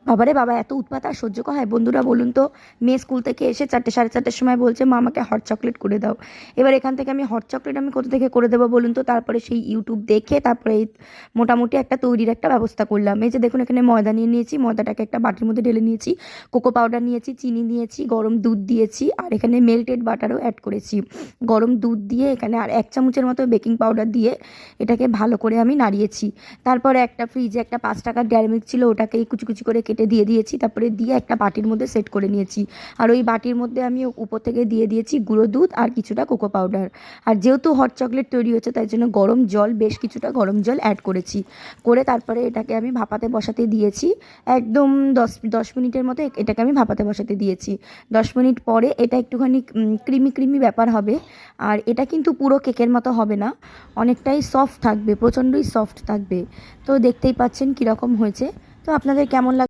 বাবারে বাবা, এত উৎপাত আর সহ্য করা হয়? বন্ধুরা বলুন তো, মেয়ে স্কুল থেকে এসে 4টে 4:30টার সময় বলছে মা আমাকে হট চকলেট করে দাও। এবার এখান থেকে আমি হট চকলেট আমি কোথা থেকে করে দেবো বলুন তো? তারপরে সেই ইউটিউব দেখে তারপরে এই মোটামুটি একটা তৈরির একটা ব্যবস্থা করলাম। এই যে দেখুন, এখানে ময়দা নিয়ে নিয়েছি, ময়দাটাকে একটা বাটির মধ্যে ঢেলে নিয়েছি, কোকো পাউডার নিয়েছি, চিনি নিয়েছি, গরম দুধ দিয়েছি, আর এখানে মেল্টেড বাটারও অ্যাড করেছি। গরম দুধ দিয়ে এখানে আর 1 চামচের মতো বেকিং পাউডার দিয়ে এটাকে ভালো করে আমি নাড়িয়েছি। তারপরে একটা ফ্রিজে একটা 5 টাকার ডেয়ারি মিল্ক ছিল, ওটাকে কুচি কুচি করে কেটে দিয়ে দিয়েছি, তারপরে দিয়ে একটা বাটির মধ্যে সেট করে নিয়েছি। আর ওই বাটির মধ্যে আমি উপর থেকে দিয়ে দিয়েছি গুঁড়ো দুধ আর কিছুটা কোকো পাউডার। আর যেহেতু হট চকলেট তৈরি হচ্ছে তাই জন্য গরম জল, বেশ কিছুটা গরম জল অ্যাড করেছি। করে তারপরে এটাকে আমি ভাপাতে বসাতে দিয়েছি। একদম 10 মিনিটের মতো এটাকে আমি ভাপাতে বসাতে দিয়েছি। 10 মিনিট পরে এটা একটুখানি ক্রিমি ক্রিমি ব্যাপার হবে। আর এটা কিন্তু পুরো কেকের মতো হবে না, অনেকটাই সফট থাকবে, প্রচণ্ডই সফট থাকবে। তো দেখতেই পাচ্ছেন কীরকম হয়েছে। তো আপনাদের কেমন